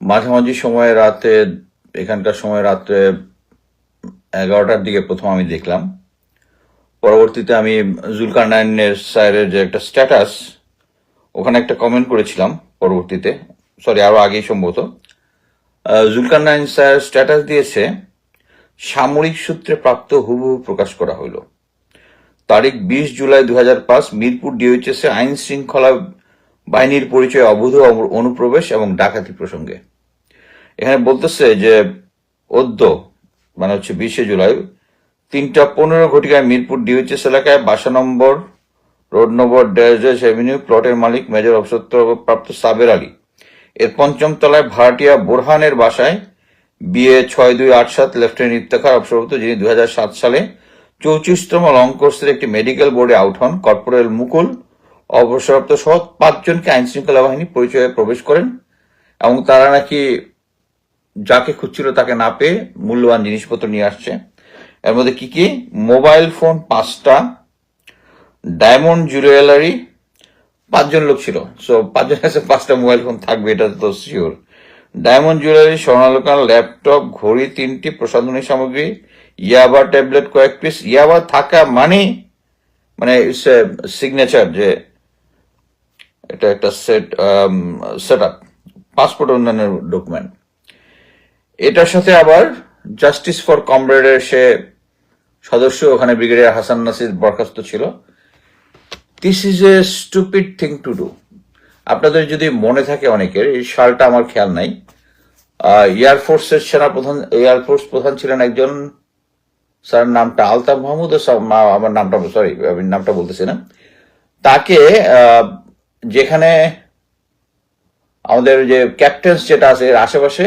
মাঝামাঝি সময়ে রাতে, এখানকার সময় রাত্রে 11টার দিকে প্রথম আমি দেখলাম। পরবর্তীতে আমি জুলকারনাইনের স্যারের যে একটা স্ট্যাটাস, ওখানে একটা কমেন্ট করেছিলাম পরবর্তীতে, সরি আরো আগেই সম্ভবত। জুলকারনাইন স্যার স্ট্যাটাস দিয়েছে, সামরিক সূত্রে প্রাপ্ত হুবহু প্রকাশ করা হইল। তারিখ 20 জুলাই 2005, মিরপুর ডিওএইচএস আইন শৃঙ্খলা বাহিনীর পরিচয়ে অবৈধ অনুপ্রবেশ এবং ডাকাতি প্রসঙ্গে। এখানে বলতেছে যে অদ্য মানে হচ্ছে 20 জুলাই 3টা 15 ঘটিকায় মিরপুর ডিওএইচএস এলাকায় বাসা নম্বর রোড নম্বর ড্যাশ এভিনিউ প্লটের মালিক মেজর অবসরপ্রাপ্ত সাবের আলী এর 5ম তলায় ভাড়াটিয়া বোরহানের বাসায় বিয়ে 6287 লেফটেন্যান্ট ইফতেখার অবসরপ্রাপ্ত, যিনি 2007 সালে 34তম লং কোর্সের একটি মেডিকেল বোর্ডে আউট হন, কর্পোরাল মুকুল অবসরপ্রাপ্ত সহ 5জনকে আইন শৃঙ্খলা বাহিনী পরিচয়ে প্রবেশ করেন এবং তারা নাকি যাকে খুঁজছিল তাকে না পেয়ে মূল্যবান জিনিসপত্র নিয়ে আসছে। এর মধ্যে কি কি? মোবাইল ফোন 5টা, ডায়মন্ড জুয়েলারি, 5জন লোক ছিল, সো 5জনের কাছে 5টা মোবাইল ফোন থাকবে এটা তো শিওর। ডায়মন্ড জুয়েলারি, স্বর্ণালঙ্কার, ল্যাপটপ, ঘড়ি 3টি, প্রসাধনী সামগ্রী, ইয়াবা ট্যাবলেট কয়েক পিস। ইয়াবা থাকা মানে সিগনেচার, যে এটা একটা সেট আপ, পাসপোর্ট অন্যান্য ডকুমেন্ট। এটার সাথে আবার জাস্টিস ফর কমরেডের সে সদস্য, ওখানে ব্রিগেডিয়ার হাসান নাসির বরখাস্ত ছিল। This is a stupid thing to do. আপনাদের যদি মনে থাকে, অনেকের এই সালটা আমার খেয়াল নাই, এয়ারফোর্সের সেনাপ্রধান, এয়ারফোর্স প্রধান ছিলেন একজন, স্যার নামটা আলতাফ মাহমুদ, আমার নামটা সরি আমি নামটা বলতেছি না। তাকে যেখানে আমাদের যে ক্যাপ্টেন্স যেটা আছে এর আশেপাশে,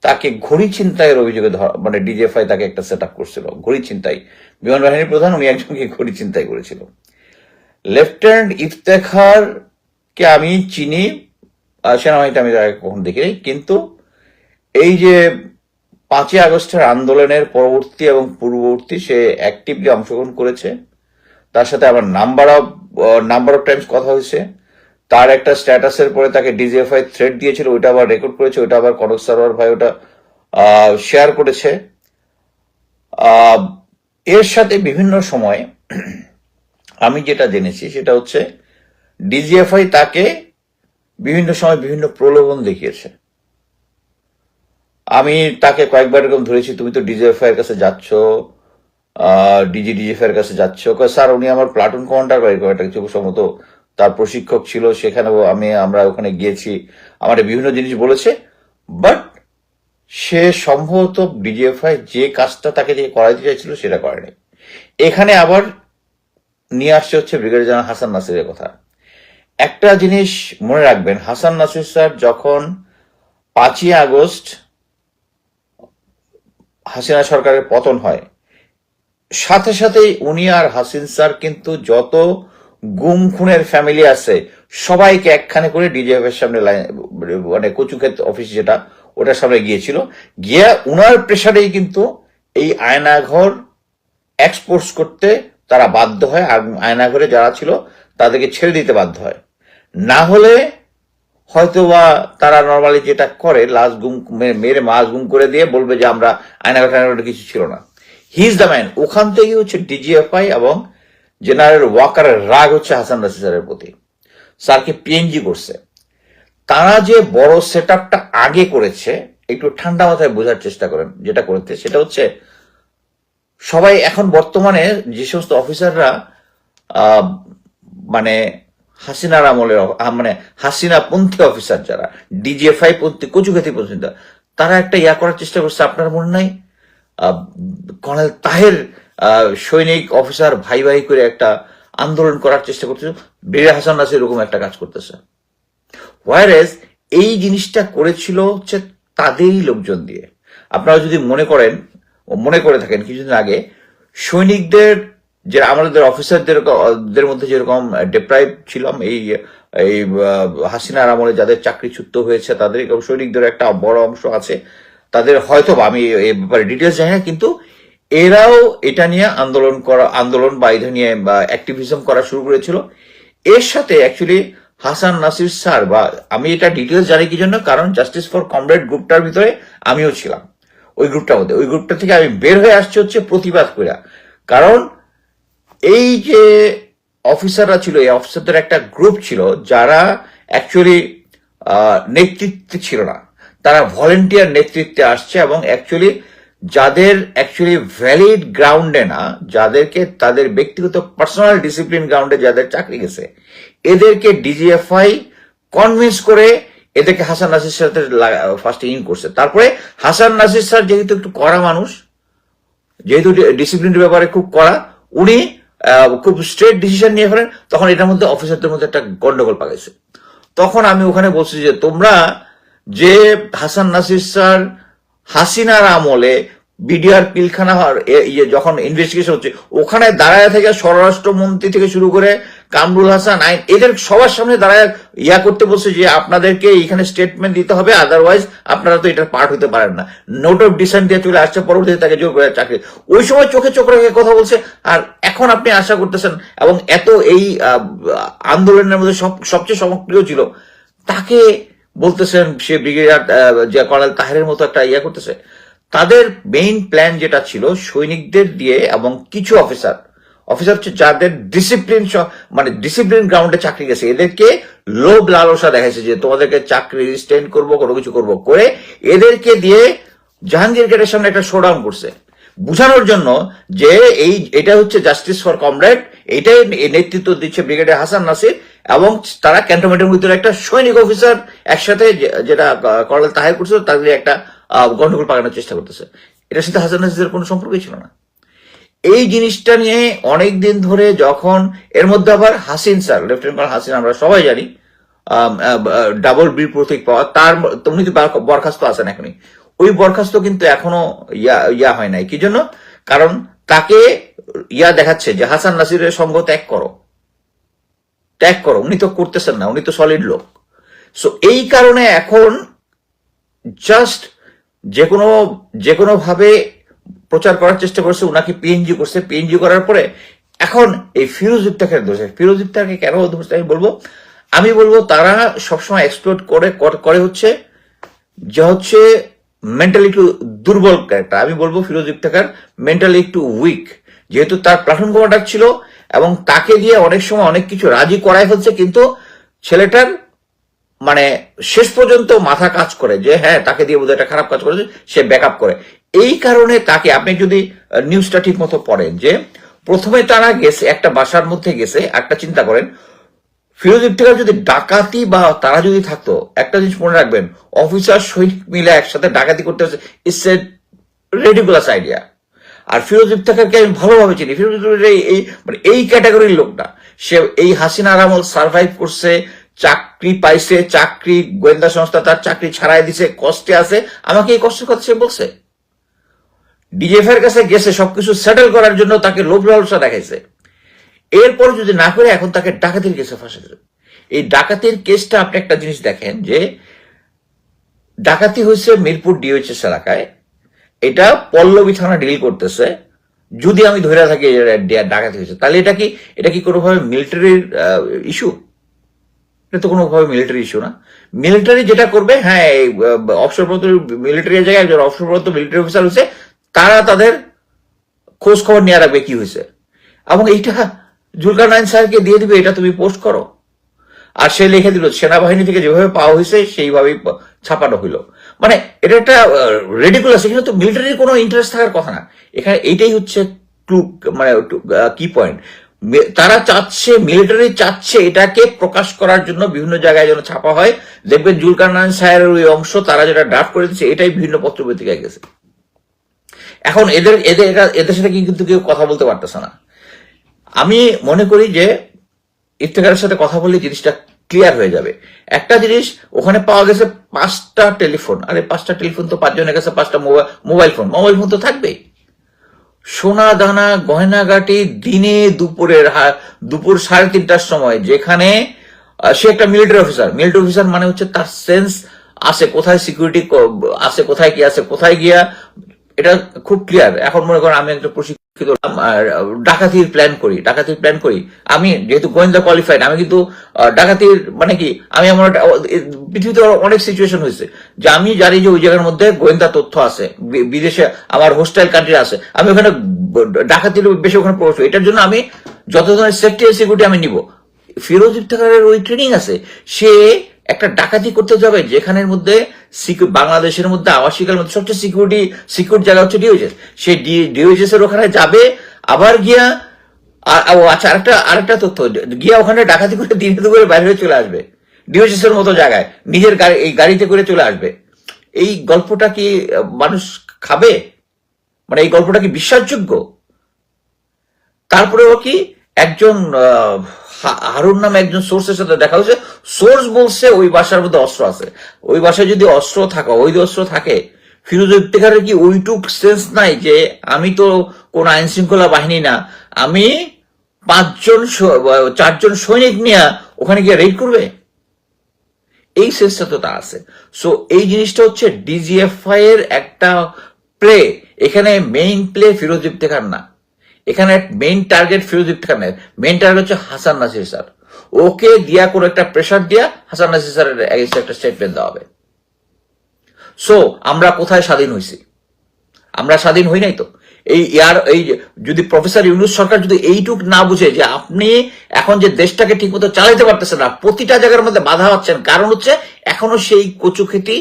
তাকে ঘড়ি ছিনতাইয়ের অভিযোগে মানে ডিজিএফআই তাকে একটা সেট আপ করছিল, ঘড়ি ছিনতাই। বিমান বাহিনীর প্রধান, উনি একজনকে ঘড়ি ছিনতাই করেছিল। লেফটেন্যান্ট ইফতেখার কে আমি চিনি, সেনাবাহিনীতে আমি কখন দেখি, কিন্তু এই যে 5ই আগস্টের আন্দোলনের পরবর্তী এবং পূর্ববর্তী সে অ্যাক্টিভলি অংশগ্রহণ করেছে। তার সাথে আবার নাম্বার অফ টাইমস কথা হয়েছে। তার একটা স্ট্যাটাসের পরে তাকে ডিজিএফআই থ্রেট দিয়েছিল, ওইটা আবার রেকর্ড করেছে, ওইটা আবার কনক সারোয়ার ভাই ওটা শেয়ার করেছে। এর সাথে বিভিন্ন সময় আমি যেটা জেনেছি সেটা হচ্ছে ডিজিএফআই তাকে বিভিন্ন সময় বিভিন্ন প্রলোভন দেখিয়েছে। আমি তাকে কয়েকবার এরকম ধরেছি, তুমি তো ডিজিএফআই এর কাছে যাচ্ছ, ডিজিএফআই এর কাছে যাচ্ছ। স্যার উনি আমার প্লাটুন কমান্ডার বা এরকম একটা কিছু সম্ভবত তার প্রশিক্ষক ছিল, সেখানে আমরা ওখানে গিয়েছি, আমার বিভিন্ন জিনিস বলেছে। বাট সে সম্ভবত ডিজিএফআই যে কাজটা তাকে দিয়ে করাইতে চাইছিল সেটা করেনি। এখানে আবার নিয়ে আসছে হচ্ছে ব্রিগেডিয়ার জেনারেল হাসান নাসিরের কথা। একটা জিনিস মনে রাখবেন, হাসান নাসির স্যার যখন 5ই আগস্ট হাসিনা সরকারের পতন হয়, সাথে সাথেই উনি আর হাসিন স্যার কিন্তু যত গুম খুনের ফ্যামিলি আছে সবাইকে একখানে করে ডিজিএফ এর সামনে মানে কচুক্ষেত অফিস যেটা, ওটার সামনে গিয়েছিল। গিয়ে উনার প্রেসারেই কিন্তু এই আয়নাঘর এক্সপোর্ট করতে তারা বাধ্য হয়, আর আয়নাঘরে যারা ছিল তাদেরকে ছেড়ে দিতে বাধ্য হয়। না হলে হয়তো বা তারা নর্মালি যেটা করে, লাশ গুম মেরে মাছ গুম করে দিয়ে বলবে যে আমরা আয়নাঘর কিছু ছিল না। He is the man. ওখান থেকে হচ্ছে ডিজিএফআই এবং জেনারেল ওয়াকারের রাগ হচ্ছে হাসান নাসির স্যারের প্রতি। স্যারকে পিএনজি করছে। তারা যে বড় সেট আপটা আগে করেছে, একটু ঠান্ডা মাথায় বোঝার চেষ্টা করেন যেটা করেছে, সেটা হচ্ছে সবাই এখন বর্তমানে যে সমস্ত অফিসাররা মানে হাসিনার আমলের, মানে হাসিনা পন্থী অফিসার যারা ডিজিএফআই পন্থী কচুখাতি পন্থী, তারা একটা করার চেষ্টা করছে। আপনার মনে নাই কর্নেল তাহের সৈনিক অফিসার ভাই ভাই করে একটা আন্দোলন করার চেষ্টা করতেছে, ব্রিগেডিয়ার হাসান নাসির এরকম একটা কাজ করতেছে। হোয়ারেজ এই জিনিসটা করেছিল হচ্ছে তাদেরই লোকজন দিয়ে। আপনারা যদি মনে করে থাকেন কিছুদিন আগে সৈনিকদের, যে আমাদের অফিসারদের মধ্যে যেরকম ডেপ্রাইভ ছিলাম এই হাসিনার আমলে যাদের চাকরিচ্যুত হয়েছে, তাদের সৈনিকদের একটা বড় অংশ আছে, তাদের হয়তো আমি এই ব্যাপারে ডিটেলস জানি না, কিন্তু এরাও এটা নিয়ে আন্দোলন বা এটা নিয়ে অ্যাক্টিভিজম করা শুরু করেছিল। এর সাথে অ্যাকচুয়ালি হাসান নাসির স্যার, বা আমি এটা ডিটেলস জানি কি জন্য, কারণ জাস্টিস ফর কমরেড গ্রুপটার ভিতরে আমিও ছিলাম, ওই গ্রুপটার মধ্যে। ওই গ্রুপটা থেকে আমি বের হয়ে আসছি হচ্ছে প্রতিবাদ করে। কারণ এই যে অফিসাররা ছিল, এই অফিসারদের একটা গ্রুপ ছিল যারা অ্যাকচুয়ালি নেতৃত্বে ছিল না, তারা ভলেন্টিয়ার নেতৃত্বে আসছে, এবং অ্যাকচুয়ালি যাদের অ্যাকচুয়ালি ভ্যালিড গ্রাউন্ডে না, যাদেরকে তাদের ব্যক্তিগত পার্সোনাল ডিসিপ্লিন গ্রাউন্ডে যাদের চাকরি গেছে, এদেরকে ডিজিএফআই কনভিন্স করে এদেরকে হাসান নাসির সাথে ফার্স্ট ইন করছে। তারপরে হাসান নাসির স্যার যেহেতু একটু কড়া মানুষ, যেহেতু ডিসিপ্লিনের ব্যাপারে খুব কড়া, উনি খুব স্ট্রেট ডিসিশন নিয়ে ফেলেন। তখন এটার মধ্যে অফিসারদের মধ্যে একটা গন্ডগোল পাকাইছে। তখন আমি ওখানে বলছি যে তোমরা যে হাসান নাসির স্যার হাসিনার আমলে বিডিআর পিলখানা যখন ইনভেস্টিগেশন হচ্ছে, ওখানে দাঁড়ায় থেকে স্বরাষ্ট্রমন্ত্রী থেকে শুরু করে কামরুল হাসান আইন, এদের সবার সামনে দাঁড়ায় করতে বলছে যে আপনাদেরকে এখানে স্টেটমেন্ট দিতে হবে, আদারওয়াইজ আপনারা তো এটার পার্ট হতে পারেন না। নোট অফ ডিসেন্ট দিয়ে চলে আসছে, পরবর্তীতে তাকে জোর করে চাকরি। ওই সময় চোখে চোখ রেখে কথা বলছে। আর এখন আপনি আশা করতেছেন, এবং এত এই আন্দোলনের মধ্যে সবচেয়ে সক্রিয় ছিল, তাকে বলতেছেন সে ব্রিগেডিয়ার যে কর্নেল তাহেরের মতো একটা করতেছে। তাদের মেইন প্ল্যান যেটা ছিল সৈনিকদের দিয়ে এবং কিছু অফিসার হচ্ছে যাদের ডিসিপ্লিন, মানে ডিসিপ্লিন গ্রাউন্ডে চাকরি গেছে, এদেরকে লোভ লালসা দেখাইছে যে তোমাদেরকে চাকরি রিস্টেন্ড করবো, কোনো কিছু করবো করে এদেরকে দিয়ে জাহাঙ্গীর গেটের সামনে একটা শোডাউন করছে, বুঝানোর জন্য যে এটা হচ্ছে জাস্টিস ফর কমরেড, এটাই নেতৃত্ব দিচ্ছে ব্রিগেডিয়ার হাসান নাসির, এবং তারা ক্যান্টনমেন্টের ভিতরে একটা সৈনিক অফিসার একসাথে, যেটা কর্নেল তাহের করছে, তাদের একটা গন্ডগোল পাকানোর চেষ্টা করতেছে। এটার সাথে হাসান নাসিরের কোনো সম্পর্কই ছিল না। এই জিনিসটা নিয়ে অনেকদিন ধরে, যখন এর মধ্যে আবার Hasin sir, lieutenant colonel Hasin, আমরা সবাই জানি ডাবল বি প্রতীক পাওয়া, তার উনি তো বরখাস্ত আছেন এখনই, ওই বরখাস্ত কিন্তু এখনো হয় নাই। কি জন্য? কারণ তাকে দেখাচ্ছে যে হাসান নাসিরের সঙ্গ ত্যাগ করো, উনি তো করতেছেন না, উনি তো সলিড লোক। সো এই কারণে এখন জাস্ট যে কোনো ভাবে প্রচার করার চেষ্টা করছে, উনাকে পিএনজি করছে। পিএনজি করার পরে এখন এই ফিরোজ ইফতেখারের দোষ। ফিরোজ ইফতেখারকে কেন দোষ আমি বলবো তারা সবসময় এক্সপ্লোর করে হচ্ছে যে হচ্ছে মেন্টালি একটু দুর্বল ক্যারেক্টার। আমি বলবো ফিরোজ ইফতেখার মেন্টালি একটু উইক, যেহেতু তার প্লাটুন কমান্ডার ছিল এবং তাকে দিয়ে অনেক সময় অনেক কিছু রাজি করাই ফেলছে, কিন্তু ছেলেটার মানে শেষ পর্যন্ত মাথা কাজ করে যে হ্যাঁ তাকে দিয়ে বোধহয় একটা খারাপ কাজ করেছে, সে ব্যাকআপ করে। এই কারণে তাকে, আপনি যদি নিউজটা ঠিক মতো পড়েন, যে প্রথমে তারা গেছে একটা বাসার মধ্যে গেছে, একটা চিন্তা করেন ফিরোজ ইফতেখার যদি ডাকাতি বা তারা যদি থাকতো, একটা জিনিস মনে রাখবেন, অফিসার সৈনিক মিলে একসাথে ডাকাতি করতে হচ্ছে, ইটস এ রেডিকুলাস আইডিয়া। আর ফিরোজ ইফতেখারকে আমি ভালোভাবে চিনি। ফিরোজ ইফতেখার এই ক্যাটাগরির লোকটা, সে এই হাসিনার আমল সার্ভাইভ করছে, চাকরি পাইছে, চাকরি গোয়েন্দা সংস্থা তার চাকরি ছাড়াই দিছে, কষ্টে আছে। আমাকে এই কষ্টের কথা সে বলছে। ডিজিএফআই এর কাছে গেছে সবকিছু সেটেল করার জন্য, তাকে লোভ লালসা দেখাইছে। এরপর যদি না করে এখন তাকে ডাকাতির কেসে ফাঁসাইছে। এই ডাকাতির কেসটা আপনি একটা জিনিস দেখেন, যে ডাকাতি হয়েছে মিরপুর ডিওএইচএস এলাকায়, এটা পল্লবী থানা ডিল করতেছে। যদি আমি ধরে থাকি ডাকাতি হয়েছে, তাহলে এটা কি কোনোভাবে মিলিটারির ইস্যু? এটা তো কোনোভাবে মিলিটারি ইস্যু না। মিলিটারি যেটা করবে, হ্যাঁ অবসরপ্রাপ্ত মিলিটারি জায়গায় একজন অবসরপ্রাপ্ত মিলিটারি অফিসার হয়েছে, তারা তাদের খোঁজ খবর নিয়ে রাখবে কি হয়েছে, এবং এইটা জুলকারনাইন স্যারকে দিয়ে দিবে, এটা তুমি পোস্ট করো। আর সে লিখে দিল সেনাবাহিনী থেকে যেভাবে পাওয়া হয়েছে সেইভাবেই ছাপানো হইলো। মানে এটা একটা রেডিকুলাস। এখানে তো মিলিটারির কোনো ইন্টারেস্ট থাকার কথা না। এখানে এইটাই হচ্ছে মানে কি পয়েন্ট। তারা চাচ্ছে, মিলিটারি চাচ্ছে এটাকে প্রকাশ করার জন্য বিভিন্ন জায়গায় যেন ছাপা হয়। দেখবেন জুলকারনাইন স্যারের ওই অংশ তারা যেটা ড্রাফট করে দিচ্ছে, এটাই বিভিন্ন পত্রপত্রিকায় গেছে। এখন এদের সাথে কিন্তু কেউ কথা বলতে পারতেছে না। আমি মনে করি যে ইফতেখারের সাথে কথা বললে জিনিসটা ক্লিয়ার হয়ে যাবে। একটা জিনিস ওখানে পাওয়া গেছে 5টা টেলিফোন। আরে 5টা টেলিফোন তো 5 জনের কাছে 5টা মোবাইল ফোন তো থাকবেই। সোনা দানা গয়নাগাটি দিনে দুপুর 3:30টার সময়, যেখানে সে একটা মিলিটারি অফিসার মানে হচ্ছে তার সেন্স আছে কোথায় সিকিউরিটি আছে, কোথায় কি আছে, কোথায় গিয়া, এটা খুব ক্লিয়ার। এখন মনে করেন আমি একটা প্রশিক্ষণ ডাকাতির প্ল্যান করি। আমি যেহেতু গোয়েন্দা কোয়ালিফাইড, আমি কিন্তু ডাকাতির মানে কি, আমি এমন একটা পৃথিবীতে অনেক সিচুয়েশন হয়েছে যে আমি জানি যে ওই জায়গার মধ্যে গোয়েন্দা তথ্য আছে, বিদেশে আমার হোস্টাইল কান্ট্রি আছে, আমি ওখানে ডাকাতির বেশি ওখানে প্রবেশ। এটার জন্য আমি যত ধরনের সেফটি এন্ড সিকিউরিটি আমি নিব। ফিরোজ ইফতেখারের ওই ট্রেনিং আছে, সে একটা ডাকাতি করতে যাবে যেখানের মধ্যে বাংলাদেশের মধ্যে আবাসিকের মধ্যে সবচেয়ে সিকিউর জায়গা হচ্ছে ডিওএইচএস। সে ডিওএইচএস এর ওখানে যাবে, আবার গিয়া আচ্ছা আরেকটা তথ্য, গিয়া ওখানে ডাকাতি করে দিনে দুপুরে বাইরে হয়ে চলে আসবে ডিওএইচএস এর মতো জায়গায়, নিজের এই গাড়িতে করে চলে আসবে। এই গল্পটা কি মানুষ খাবে? মানে এই গল্পটা কি বিশ্বাসযোগ্য? তারপরেও কি একজন হারুন নামে একজন সোর্সের সাথে দেখা হয়েছে, সোর্স বলছে ওই বাসার মধ্যে অস্ত্র আছে। ওই বাসায় যদি অবৈধ অস্ত্র থাকে, ফিরোজ ইফতেখারের কি ওইটুক সেন্স নাই যে আমি তো কোন আইন শৃঙ্খলা বাহিনী না, আমি 4জন সৈনিক নিয়ে ওখানে গিয়ে রেড করবে? এই সেন্সটা তো তা আছে। সো এই জিনিসটা হচ্ছে ডিজিএফআই এর একটা প্লে। এখানে মেইন প্লে ফিরোজ ইফতেখার না, এখানে মেইন টার্গেট ফিরোজ ইফতেখার নেই, মেইন টার্গেট হচ্ছে হাসান নাসির স্যার। ওকে দিয়া কোনো একটা প্রেশার দিয়া হাসান নাসির স্যারের একটা স্টেটমেন্ট দেওয়া হবে। সো আমরা কোথায় স্বাধীন হয়েছি? আমরা স্বাধীন হই নাই তো। এই যদি প্রফেসর ইউনূস সরকার যদি এইটুক না বুঝে যে আপনি এখন যে দেশটাকে ঠিক মতো চালাইতে পারতেছেন না, প্রতিটা জায়গার মধ্যে বাধা হচ্ছেন, কারণ হচ্ছে এখনো সেই কচুক্ষেতি,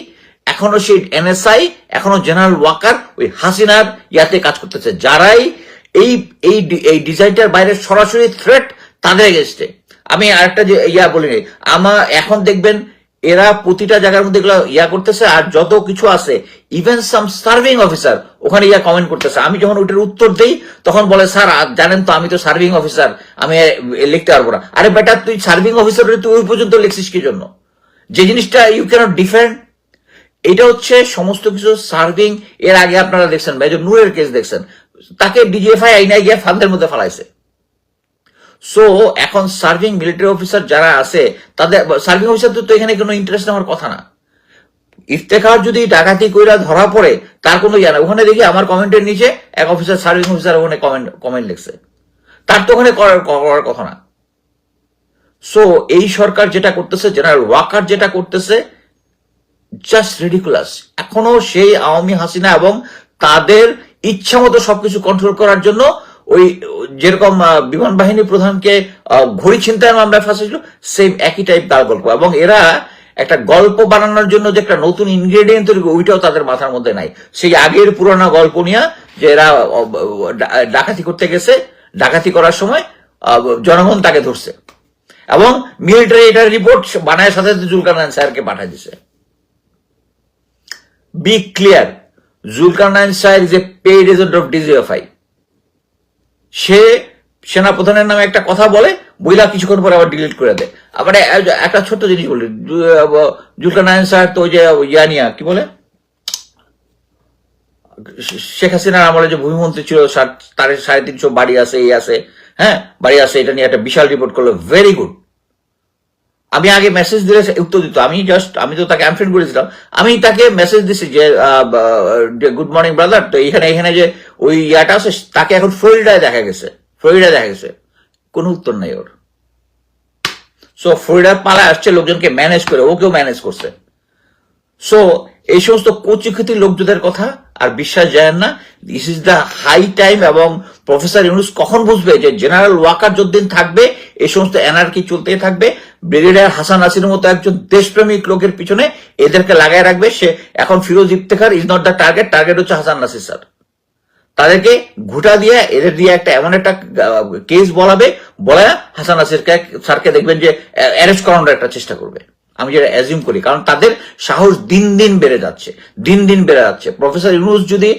এখনো সেই এনএসআই, এখনো জেনারেল ওয়াকার ওই হাসিনার ইয়াতে কাজ করতেছে, যারাই এই এই ডিজাইনটার বাইরে সরাসরি থ্রেট তাদের এগেস্টে। আমি আরেকটা যে বলিনি, এখন দেখবেন এরা প্রতিটা জায়গার মধ্যে এগুলো করতেছে, আর যত কিছু আছে ইভেন সাম সার্ভিং অফিসার ওখানে কমেন্ট করতেছে। আমি যখন ওটার উত্তর দেই তখন বলে, স্যার জানেন তো আমি তো সার্ভিং অফিসার, আমি লিখতে পারবো না। আরে বেটা, তুই সার্ভিং অফিসার তুই ওই পর্যন্ত লিখছিস কি জন্য? যে জিনিসটা ইউ ক্যানট ডিফেন্ড। এটা হচ্ছে সমস্ত কিছু সার্ভিং। এর আগে আপনারা দেখছেন মেজর নূরের কেস দেখছেন, তাকে ডিজিএফআই আইনায় গিয়ে ফান্দের মধ্যে ফেলাইছে। সো এখন সার্ভিং মিলিটারি অফিসার যারা আছে, তাদের সার্ভিং অফিসার তো এখানে কোনো ইন্টারেস্ট নেওয়ার কথা না। ইফতেখার যদি ডাকাতি কইরা ধরা পড়ে, তার কোনো ইয়া না। ওখানে দেখি আমার কমেন্টের নিচে এক অফিসার, সার্ভিং অফিসার ওখানে কমেন্ট লিখছে, তার তো ওখানে করার কথা না। সো এই সরকার যেটা করতেছে, জেনারেল ওয়াকার যেটা করতেছে, জাস্ট রিডিকুলাস। এখনো সেই আওয়ামী হাসিনা এবং তাদের ইচ্ছা মতো সবকিছু কন্ট্রোল করার জন্য ওই যেরকম বিমান বাহিনী প্রধানকে ঘড়ি ছিনতাইয়ের মামলায় ফাঁসিয়েছিল, সেম একই টাইপ তার গল্প। এবং এরা একটা গল্প বানানোর জন্য যে একটা নতুন ইনগ্রেডিয়েন্ট তৈরি, ওইটাও তাদের মাথার মধ্যে নাই। সেই আগের পুরানো গল্প নিয়ে যে এরা ডাকাতি করতে গেছে, ডাকাতি করার সময় জনগণ তাকে ধরছে এবং মিলিটারি এটার রিপোর্ট বানায় সাথে জুলকারনাইন স্যারকে পাঠিয়ে দিছে। Be clear, Zulkarnain sir is a paid agent of DGFI. সে সেনাপ্রধানের নামে একটা কথা বলে, বইলা কিছুক্ষণ পরে আবার ডিলিট করে দেয়। আবার একটা ছোট্ট জিনিস বলি, জুলকারনাইন স্যার তো যে ইয়ানিয়া কি বলে, শেখ হাসিনার আমলে যে ভূমিমন্ত্রী ছিল, তার 350 বাড়ি আছে, এই আছে, হ্যাঁ বাড়ি আছে, এটা নিয়ে একটা বিশাল রিপোর্ট করলো, ভেরি গুড। আমি আগে মেসেজ দিলে উত্তর দিত, আমি তো তাকে আনফ্রেন্ড করেছিলাম। আমি তাকে মেসেজ দিছি যে গুড মর্নিং ব্রাদার, তো এখানে যে ওই ইয়াটা আছে, তাকে এখন ফ্লোরিডায় দেখা গেছে, কোন উত্তর নাই ওর। সো ফ্লোরিডার পালায় আসছে লোকজনকে ম্যানেজ করে, ওকেও ম্যানেজ করছে। সো এই সমস্ত কচিক্ষিতির লোকজনের কথা আর বিশ্বাস যায় না। This is the high time. এবং প্রফেসর ইউনূস কখন বুঝবে যে জেনারেল ওয়াকার যতদিন থাকবে এই সমস্ত এনার্কি চলতেই থাকবে। ব্রিগেডিয়ার হাসান নাসিরের মতো একজন দেশপ্রেমিক লোকের পিছনে এদেরকে লাগায় রাখবে। সে এখন Firoz Iftekhar is not the target হচ্ছে হাসান নাসির স্যার। তাদেরকে ঘুটা দিয়ে এদের দিয়ে একটা এমন একটা কেস বলাবে, বলা হাসান নাসির স্যারকে দেখবেন যে অ্যারেস্ট করানোর একটা চেষ্টা করবে, আমি যেটা অ্যাজিউম করি। কারণ তাদের সাহস দিন দিন বেড়ে যাচ্ছে। প্রফেসর ইউনূস যদি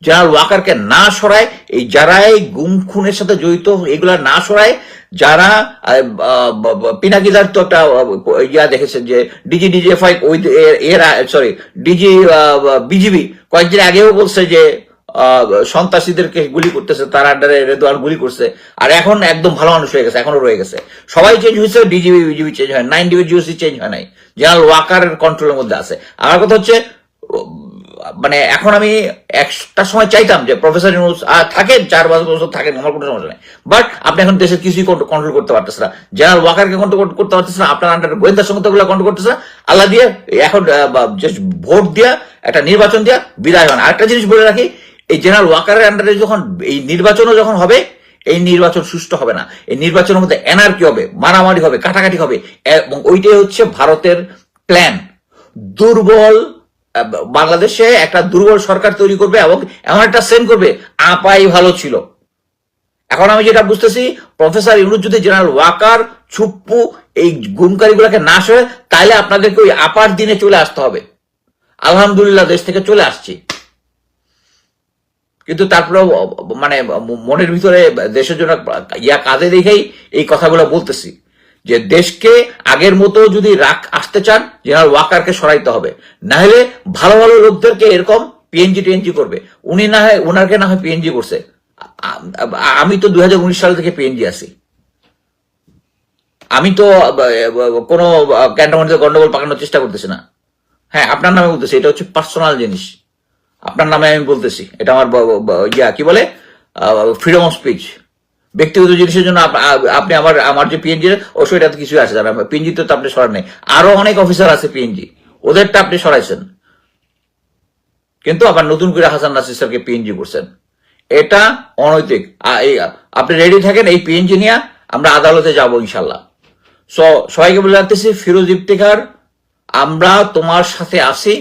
জেনারেল ওয়াকারকে না সরায়, এই যারাই গুম খুনের সাথে জড়িত এগুলা না সরায়, যারা পিনাকিদার তো একটা দেখেছেন যে ডিজিএফআই বিজিবি কয়েকদিন আগেও বলছে যে সন্ত্রাসীদেরকে গুলি করতেছে, তার আন্ডারে রেদওয়ান গুলি করছে, আর এখন একদম ভালো মানুষ হয়ে গেছে, এখনো রয়ে গেছে। সবাই চেঞ্জ হয়েছে, বিজিবি চেঞ্জ হয়, 9 ডিবিজিওসি চেঞ্জ হয় নাই, জেনারেল ওয়াকারের কন্ট্রোলের মধ্যে আছে। আমার কথা হচ্ছে মানে এখন আমি একটা সময় চাইতাম যে প্রফেসর ইউনূস থাকেন 4-5 বছর থাকেন, আমার কোনো সমস্যা নেই, বাট আপনি এখন দেশের কিছুই কন্ট্রোল করতে পারতেছেন না, জেনারেল ওয়াকারকে কন্ট্রোল করতে পারতেছেন না, আপনার আন্ডার গোয়েন্দা সংস্থাগুলো কন্ট্রোল করতেছে না, আল্লাহ দিয়ে এখন জাস্ট ভোট দিয়া একটা নির্বাচন দিয়া বিদায় হন। আরেকটা জিনিস বলে রাখি, এই জেনারেল ওয়াকারের আন্ডারে যখন এই নির্বাচনও যখন হবে, এই নির্বাচন সুষ্ঠু হবে না, এই নির্বাচনের মধ্যে এনার্কি হবে, মারামারি হবে, কাটাকাটি হবে, এবং ওইটাই হচ্ছে ভারতের প্ল্যান। দুর্বল বাংলাদেশে একটা দুর্বল সরকার তৈরি করবে এবং এমন একটা সেন্ড করবে আপাই ভালো ছিল। এখন আমি যেটা বুঝতেছি, প্রফেসর ইউনূস যদি জেনারেল ওয়াকার, ছুপ্পু এই গুমকারীগুলোকে না সরে, তাহলে আপনাদেরকে ওই আপার দিনে চলে আসতে হবে। আলহামদুলিল্লাহ দেশ থেকে চলে আসছি, কিন্তু তারপরেও মানে মনের ভিতরে দেশের জন্য কাজে দেখেই এই কথাগুলো বলতেছি যে দেশকে আগের মতো যদি আসতে চান, জেনারেল ওয়াকারকে সরাইতে হবে, না হলে ভালো ভালো লোকদেরকে এরকম টিএনজি করবে। উনি না হয়, ওনাকে না হয় পিএনজি করছে, আমি তো 2019 সাল থেকে পিএনজি আছি, আমি তো কোনো ক্যান্টনমেন্টে গন্ডগোল পাকানোর চেষ্টা করতেছি না। হ্যাঁ, আপনার নামে বলতেছি, এটা হচ্ছে পার্সোনাল জিনিস, আপনার নামে আমি বলতেছি, এটা আমার কি বলে ফ্রিডম অফ স্পিচ। ব্যক্তিগত জিনিসের জন্য আপনি আমার যে পিএনজি, অবশ্যই এটাতে কিছু আসে যাবে, পিএনজি তো আপনি সরান নেই, আরো অনেক অফিসার আছে পিএনজি, ওদেরটা আপনি সরাইছেন, কিন্তু আবার নতুন করে হাসান নাসির স্যারকে পিএনজি করছেন, এটা অনৈতিক। আপনি রেডি থাকেন, এই পিএনজি নিয়ে আমরা আদালতে যাব ইনশাল্লাহ। সবাইকে বলে রাখতেছি, ফিরোজ ইফতেখার, আমরা তোমার সাথে আছি।